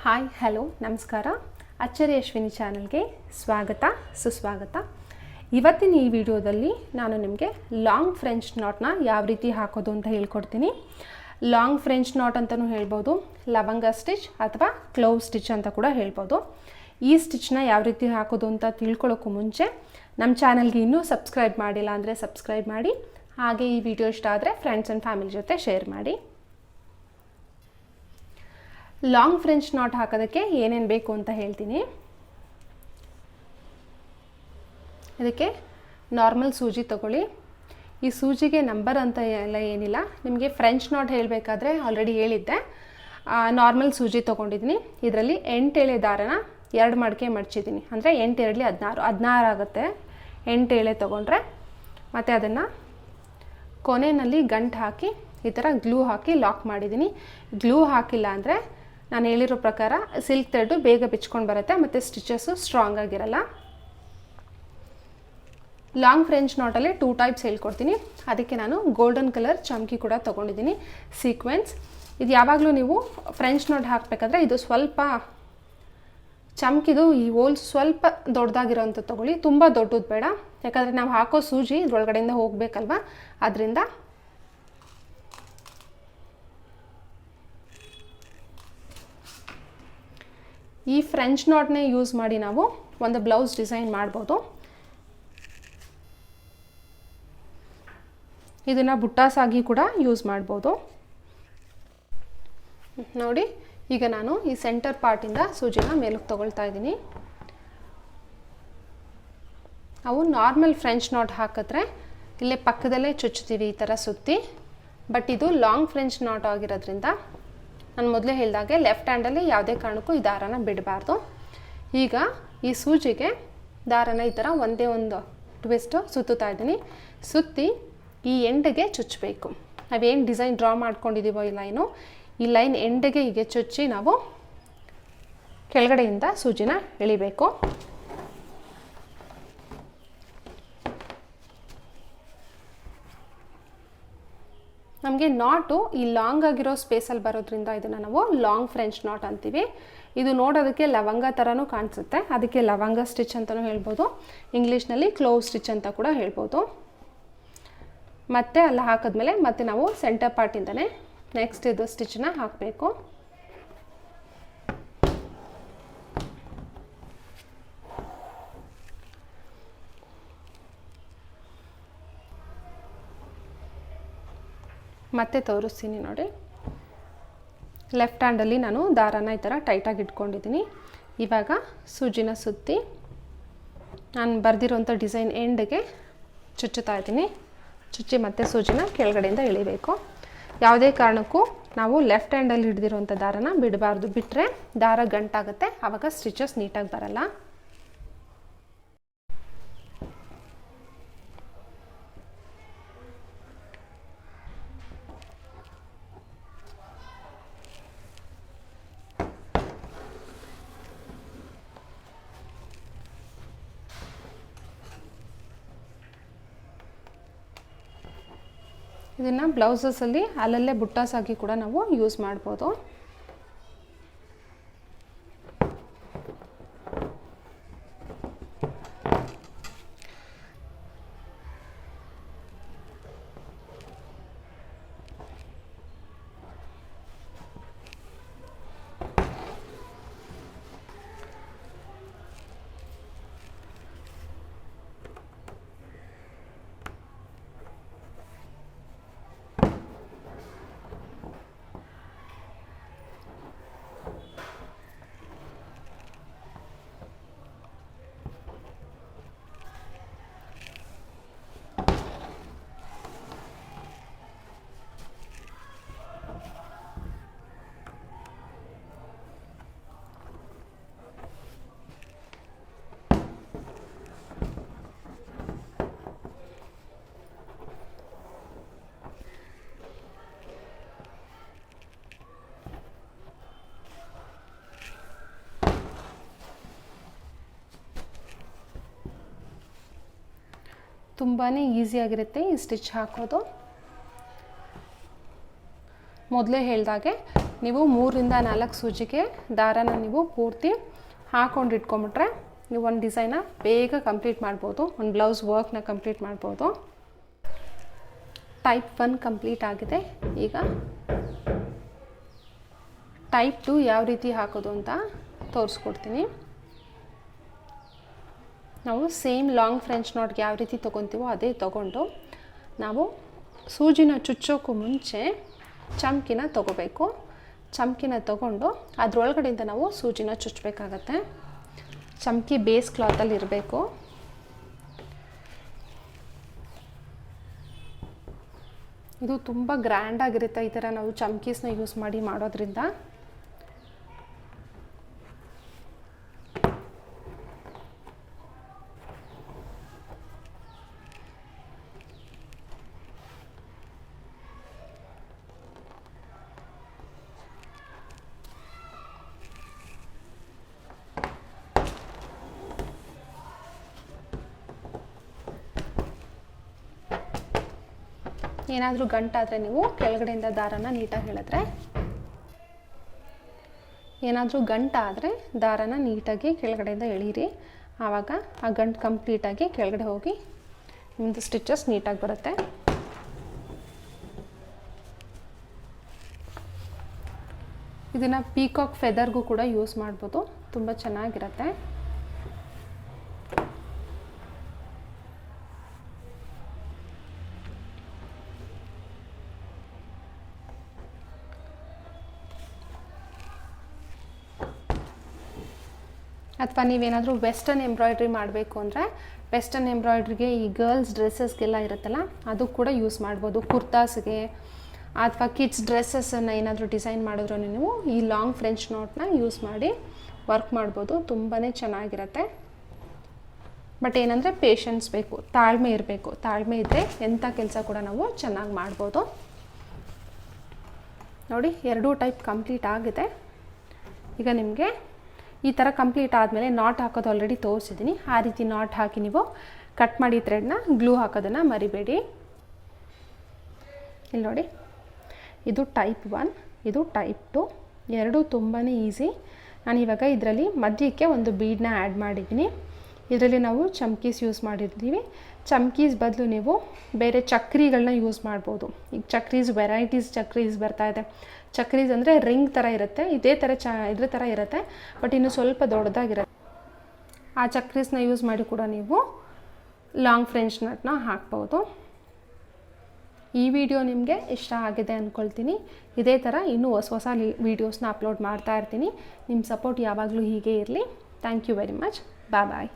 Hi hello ನಮಸ್ಕಾರ. ಅಚ್ಚರಿ ಅಶ್ವಿನಿ ಚಾನಲ್ಗೆ ಸ್ವಾಗತ ಸುಸ್ವಾಗತ. ಇವತ್ತಿನ ಈ ವಿಡಿಯೋದಲ್ಲಿ ನಾನು ನಿಮಗೆ ಲಾಂಗ್ ಫ್ರೆಂಚ್ ನಾಟ್ನ ಯಾವ ರೀತಿ ಹಾಕೋದು ಅಂತ ಹೇಳ್ಕೊಡ್ತೀನಿ. ಲಾಂಗ್ ಫ್ರೆಂಚ್ ನಾಟ್ ಅಂತಲೂ ಹೇಳ್ಬೋದು, ಲವಂಗ ಸ್ಟಿಚ್ ಅಥವಾ ಕ್ಲೋವ್ ಸ್ಟಿಚ್ ಅಂತ ಕೂಡ ಹೇಳ್ಬೋದು. ಈ ಸ್ಟಿಚ್ನ ಯಾವ ರೀತಿ ಹಾಕೋದು ಅಂತ ತಿಳ್ಕೊಳ್ಳೋಕ್ಕೂ ಮುಂಚೆ ನಮ್ಮ ಚಾನಲ್ಗೆ ಇನ್ನೂ ಸಬ್ಸ್ಕ್ರೈಬ್ ಮಾಡಿಲ್ಲ ಅಂದರೆ ಸಬ್ಸ್ಕ್ರೈಬ್ ಮಾಡಿ. ಹಾಗೆ ಈ ವಿಡಿಯೋ ಇಷ್ಟ ಆದರೆ ಫ್ರೆಂಡ್ಸ್ ಆ್ಯಂಡ್ ಫ್ಯಾಮಿಲಿ ಜೊತೆ ಶೇರ್ ಮಾಡಿ. ಲಾಂಗ್ ಫ್ರೆಂಚ್ ನಾಟ್ ಹಾಕೋದಕ್ಕೆ ಏನೇನು ಬೇಕು ಅಂತ ಹೇಳ್ತೀನಿ. ಇದಕ್ಕೆ ನಾರ್ಮಲ್ ಸೂಜಿ ತಗೊಳ್ಳಿ. ಈ ಸೂಜಿಗೆ ನಂಬರ್ ಅಂತ ಎಲ್ಲ ಏನಿಲ್ಲ. ನಿಮಗೆ ಫ್ರೆಂಚ್ ನಾಟ್ ಹೇಳಬೇಕಾದ್ರೆ ಆಲ್ರೆಡಿ ಹೇಳಿದ್ದೆ. ನಾರ್ಮಲ್ ಸೂಜಿ ತೊಗೊಂಡಿದ್ದೀನಿ. ಇದರಲ್ಲಿ 8 ಎಳೆ ದಾರನ 2 ಮಡಿಕೆ ಮಡ್ಚಿದ್ದೀನಿ. ಅಂದರೆ 8 2 16 ಆಗುತ್ತೆ 8 ಎಳೆ ತೊಗೊಂಡ್ರೆ. ಮತ್ತು ಅದನ್ನು ಕೊನೆಯಲ್ಲಿ ಗಂಟು ಹಾಕಿ ಈ ಥರ ಗ್ಲೂ ಹಾಕಿ ಲಾಕ್ ಮಾಡಿದ್ದೀನಿ. ಗ್ಲೂ ಹಾಕಿಲ್ಲ ಅಂದರೆ ನಾನು ಹೇಳಿರೋ ಪ್ರಕಾರ ಸಿಲ್ಕ್ ಥ್ರೆಡ್ಡು ಬೇಗ ಬಿಚ್ಕೊಂಡು ಬರುತ್ತೆ ಮತ್ತು ಸ್ಟಿಚಸ್ಸು ಸ್ಟ್ರಾಂಗ್ ಆಗಿರಲ್ಲ. ಲಾಂಗ್ ಫ್ರೆಂಚ್ ನಾಟಲ್ಲಿ 2 ಟೈಪ್ಸ್ ಹೇಳ್ಕೊಡ್ತೀನಿ. ಅದಕ್ಕೆ ನಾನು ಗೋಲ್ಡನ್ ಕಲರ್ ಚಮ್ಕಿ ಕೂಡ ತೊಗೊಂಡಿದ್ದೀನಿ, ಸೀಕ್ವೆನ್ಸ್. ಇದು ಯಾವಾಗಲೂ ನೀವು ಫ್ರೆಂಚ್ ನಾಟ್ ಹಾಕಬೇಕಾದ್ರೆ ಇದು ಸ್ವಲ್ಪ ಚಮ್ಕಿದು ಈ ಹೋಲ್ ಸ್ವಲ್ಪ ದೊಡ್ಡದಾಗಿರೋಂಥ ತೊಗೊಳ್ಳಿ. ತುಂಬ ದೊಡ್ಡದು ಬೇಡ, ಯಾಕಂದರೆ ನಾವು ಹಾಕೋ ಸೂಜಿ ಇದ್ರೊಳಗಡೆಯಿಂದ ಹೋಗಬೇಕಲ್ವ. ಅದರಿಂದ ಈ ಫ್ರೆಂಚ್ ನಾಟ್ನೇ ಯೂಸ್ ಮಾಡಿ ನಾವು ಒಂದು ಬ್ಲೌಸ್ ಡಿಸೈನ್ ಮಾಡ್ಬೋದು. ಇದನ್ನು ಬುಟ್ಟಾಸಾಗಿ ಕೂಡ ಯೂಸ್ ಮಾಡ್ಬೋದು. ನೋಡಿ, ಈಗ ನಾನು ಈ ಸೆಂಟರ್ ಪಾರ್ಟಿಂದ ಸೂಜಿನ ಮೇಲಕ್ಕೆ ತೊಗೊಳ್ತಾ ಇದ್ದೀನಿ. ನಾವು ನಾರ್ಮಲ್ ಫ್ರೆಂಚ್ ನಾಟ್ ಹಾಕಿದ್ರೆ ಇಲ್ಲೇ ಪಕ್ಕದಲ್ಲೇ ಚುಚ್ತೀವಿ ಈ ಥರ ಸುತ್ತಿ. ಬಟ್ ಇದು ಲಾಂಗ್ ಫ್ರೆಂಚ್ ನಾಟ್ ಆಗಿರೋದ್ರಿಂದ ನಾನು ಮೊದಲೇ ಹೇಳಿದಾಗೆ ಲೆಫ್ಟ್ ಹ್ಯಾಂಡಲ್ಲಿ ಯಾವುದೇ ಕಾರಣಕ್ಕೂ ಈ ದಾರನ ಬಿಡಬಾರ್ದು. ಈಗ ಈ ಸೂಜಿಗೆ ದಾರನ ಈ ಥರ ಒಂದೇ ಒಂದು ಟ್ವಿಸ್ಟು ಸುತ್ತುತ್ತಾ ಇದ್ದೀನಿ. ಸುತ್ತಿ ಈ ಎಂಡಿಗೆ ಚುಚ್ಚಬೇಕು. ನಾವೇನು ಡಿಸೈನ್ ಡ್ರಾ ಮಾಡ್ಕೊಂಡಿದ್ದೀವೋ ಈ ಲೈನು, ಈ ಲೈನ್ ಎಂಡಿಗೆ ಹೀಗೆ ಚುಚ್ಚಿ ನಾವು ಕೆಳಗಡೆಯಿಂದ ಸೂಜಿನ ಎಳಿಬೇಕು. ನಮಗೆ ನಾಟು ಈ ಲಾಂಗ್ ಆಗಿರೋ ಸ್ಪೇಸಲ್ಲಿ ಬರೋದ್ರಿಂದ ಇದನ್ನು ನಾವು ಲಾಂಗ್ ಫ್ರೆಂಚ್ ನಾಟ್ ಅಂತೀವಿ. ಇದು ನೋಡೋದಕ್ಕೆ ಲವಂಗ ಥರನೂ ಕಾಣಿಸುತ್ತೆ, ಅದಕ್ಕೆ ಲವಂಗ ಸ್ಟಿಚ್ ಅಂತಲೂ ಹೇಳ್ಬೋದು. ಇಂಗ್ಲೀಷ್ನಲ್ಲಿ ಕ್ಲೋವ್ ಸ್ಟಿಚ್ ಅಂತ ಕೂಡ ಹೇಳ್ಬೋದು. ಮತ್ತೆ ಅಲ್ಲಿ ಹಾಕಿದ್ಮೇಲೆ ಮತ್ತೆ ನಾವು ಸೆಂಟರ್ ಪಾರ್ಟಿಂದನೇ ನೆಕ್ಸ್ಟ್ ಇದು ಸ್ಟಿಚ್ನ ಹಾಕಬೇಕು. ಮತ್ತೆ ತೋರಿಸ್ತೀನಿ ನೋಡಿ. ಲೆಫ್ಟ್ ಹ್ಯಾಂಡಲ್ಲಿ ನಾನು ದಾರನ ಈ ಥರ ಟೈಟಾಗಿ ಇಟ್ಕೊಂಡಿದ್ದೀನಿ. ಇವಾಗ ಸೂಜಿನ ಸುತ್ತಿ ನಾನು ಬರೆದಿರೋಂಥ ಡಿಸೈನ್ ಎಂಡಿಗೆ ಚುಚ್ಚುತ್ತಾ ಇದ್ದೀನಿ. ಚುಚ್ಚಿ ಮತ್ತೆ ಸೂಜಿನ ಕೆಳಗಡೆಯಿಂದ ಎಳಿಬೇಕು. ಯಾವುದೇ ಕಾರಣಕ್ಕೂ ನಾವು ಲೆಫ್ಟ್ ಹ್ಯಾಂಡಲ್ಲಿ ಹಿಡಿದಿರೋಂಥ ದಾರನ ಬಿಡಬಾರ್ದು. ಬಿಟ್ಟರೆ ದಾರ ಗಂಟಾಗುತ್ತೆ, ಆವಾಗ ಸ್ಟಿಚಸ್ ನೀಟಾಗಿ ಬರಲ್ಲ. ಇದನ್ನು ಬ್ಲೌಸಸಲ್ಲಿ ಅಲ್ಲಲ್ಲೇ ಬುಟ್ಟಾಸಾಗಿ ಕೂಡ ನಾವು ಯೂಸ್ ಮಾಡ್ಬೋದು. ತುಂಬಾ ಈಸಿಯಾಗಿರುತ್ತೆ ಈ ಸ್ಟಿಚ್ ಹಾಕೋದು. ಮೊದಲೇ ಹೇಳಿದಾಗೆ ನೀವು 3ರಿಂದ 4 ಸೂಜಿಗೆ ದಾರನ ನೀವು ಪೂರ್ತಿ ಹಾಕೊಂಡು ಇಟ್ಕೊಂಬಿಟ್ರೆ ನೀವು ಒಂದು ಡಿಸೈನ ಬೇಗ ಕಂಪ್ಲೀಟ್ ಮಾಡ್ಬೋದು, ಒಂದು ಬ್ಲೌಸ್ ವರ್ಕ್ನ ಕಂಪ್ಲೀಟ್ ಮಾಡ್ಬೋದು. ಟೈಪ್ 1 ಕಂಪ್ಲೀಟ್ ಆಗಿದೆ. ಈಗ ಟೈಪ್ 2 ಯಾವ ರೀತಿ ಹಾಕೋದು ಅಂತ ತೋರಿಸ್ಕೊಡ್ತೀನಿ. ನಾವು ಸೇಮ್ ಲಾಂಗ್ ಫ್ರೆಂಚ್ ನಾಟ್ಗೆ ಯಾವ ರೀತಿ ತೊಗೊತೀವೋ ಅದೇ ತೊಗೊಂಡು ನಾವು ಸೂಜಿನ ಚುಚ್ಚೋಕ್ಕೂ ಮುಂಚೆ ಚಮ್ಕಿನ ತೊಗೋಬೇಕು. ಚಮ್ಕಿನ ತೊಗೊಂಡು ಅದರೊಳಗಡೆಯಿಂದ ನಾವು ಸೂಜಿನ ಚುಚ್ಚಬೇಕಾಗತ್ತೆ. ಚಮ್ಕಿ ಬೇಸ್ ಕ್ಲಾತಲ್ಲಿ ಇರಬೇಕು. ಇದು ತುಂಬ ಗ್ರ್ಯಾಂಡಾಗಿರುತ್ತೆ ಈ ಥರ ನಾವು ಚಮ್ಕೀಸ್ನ ಯೂಸ್ ಮಾಡಿ ಮಾಡೋದ್ರಿಂದ. ಏನಾದರೂ ಗಂಟಾದರೆ ನೀವು ಕೆಳಗಡೆಯಿಂದ ದಾರನ ನೀಟಾಗಿ ಎಳೆದ್ರೆ, ಏನಾದರೂ ಗಂಟಾದರೆ ದಾರನ ನೀಟಾಗಿ ಕೆಳಗಡೆಯಿಂದ ಎಳೀರಿ. ಆವಾಗ ಆ ಗಂಟು ಕಂಪ್ಲೀಟಾಗಿ ಕೆಳಗಡೆ ಹೋಗಿ ನಿಮ್ಮದು ಸ್ಟಿಚಸ್ ನೀಟಾಗಿ ಬರುತ್ತೆ. ಇದನ್ನು ಪೀಕಾಕ್ ಫೆದರ್ಗೂ ಕೂಡ ಯೂಸ್ ಮಾಡ್ಬೋದು, ತುಂಬ ಚೆನ್ನಾಗಿರುತ್ತೆ. ಅಥವಾ ನೀವೇನಾದರೂ ವೆಸ್ಟರ್ನ್ ಎಂಬ್ರಾಯ್ಡ್ರಿ ಮಾಡಬೇಕು ಅಂದರೆ ವೆಸ್ಟರ್ನ್ ಎಂಬ್ರಾಯ್ಡ್ರಿಗೆ ಈ ಗರ್ಲ್ಸ್ ಡ್ರೆಸ್ಸಸ್ಗೆಲ್ಲ ಇರುತ್ತಲ್ಲ ಅದು ಕೂಡ ಯೂಸ್ ಮಾಡ್ಬೋದು. ಕುರ್ತಾಸ್ಗೆ ಅಥವಾ ಕಿಡ್ಸ್ ಡ್ರೆಸ್ಸನ್ನು ಏನಾದರೂ ಡಿಸೈನ್ ಮಾಡಿದ್ರು ನೀವು ಈ ಲಾಂಗ್ ಫ್ರೆಂಚ್ ನಾಟ್ನ ಯೂಸ್ ಮಾಡಿ ವರ್ಕ್ ಮಾಡ್ಬೋದು, ತುಂಬಾ ಚೆನ್ನಾಗಿರುತ್ತೆ. ಬಟ್ ಏನಂದರೆ ಪೇಷನ್ಸ್ ಬೇಕು, ತಾಳ್ಮೆ ಇರಬೇಕು. ತಾಳ್ಮೆ ಇದ್ದರೆ ಎಂಥ ಕೆಲಸ ಕೂಡ ನಾವು ಚೆನ್ನಾಗಿ ಮಾಡ್ಬೋದು. ನೋಡಿ, 2 ಟೈಪ್ ಕಂಪ್ಲೀಟ್ ಆಗಿದೆ. ಈಗ ನಿಮಗೆ ಈ ಥರ ಕಂಪ್ಲೀಟ್ ಆದಮೇಲೆ ನಾಟ್ ಹಾಕೋದು ಆಲ್ರೆಡಿ ತೋರಿಸಿದ್ದೀನಿ. ಆ ರೀತಿ ನಾಟ್ ಹಾಕಿ ನೀವು ಕಟ್ ಮಾಡಿ ಥ್ರೆಡ್ನ ಗ್ಲೂ ಹಾಕೋದನ್ನು ಮರಿಬೇಡಿ. ಇಲ್ಲಿ ನೋಡಿ, ಇದು ಟೈಪ್ 1, ಇದು ಟೈಪ್ 2, ಎರಡೂ ತುಂಬಾ ಈಸಿ. ನಾನಿವಾಗ ಇದರಲ್ಲಿ ಮಧ್ಯಕ್ಕೆ ಒಂದು ಬೀಡನ್ನ ಆ್ಯಡ್ ಮಾಡಿದ್ದೀನಿ. ಇದರಲ್ಲಿ ನಾವು ಚಮ್ಕೀಸ್ ಯೂಸ್ ಮಾಡಿರ್ತೀವಿ. ಚಮ್ಕೀಸ್ ಬದಲು ನೀವು ಬೇರೆ ಚಕ್ರಿಗಳನ್ನ ಯೂಸ್ ಮಾಡ್ಬೋದು. ಈಗ ಚಕ್ರೀಸ್ ವೆರೈಟೀಸ್ ಚಕ್ರೀಸ್ ಬರ್ತಾಯಿದೆ. ಚಕ್ರೀಸ್ ಅಂದರೆ ರಿಂಗ್ ಥರ ಇರುತ್ತೆ, ಇದೇ ಥರ ಇದ್ರ ಥರ ಇರುತ್ತೆ, ಬಟ್ ಇನ್ನು ಸ್ವಲ್ಪ ದೊಡ್ಡದಾಗಿರುತ್ತೆ. ಆ ಚಕ್ರೀಸ್ನ ಯೂಸ್ ಮಾಡಿ ಕೂಡ ನೀವು ಲಾಂಗ್ ಫ್ರೆಂಚ್ ನಟ್ನ ಹಾಕ್ಬೋದು. ಈ ವಿಡಿಯೋ ನಿಮಗೆ ಇಷ್ಟ ಆಗಿದೆ ಅಂದ್ಕೊಳ್ತೀನಿ. ಇದೇ ಥರ ಇನ್ನೂ ಹೊಸ ವೀಡಿಯೋಸ್ನ ಅಪ್ಲೋಡ್ ಮಾಡ್ತಾ ಇರ್ತೀನಿ. ನಿಮ್ಮ ಸಪೋರ್ಟ್ ಯಾವಾಗಲೂ ಹೀಗೆ ಇರಲಿ. Thank you very much. Bye.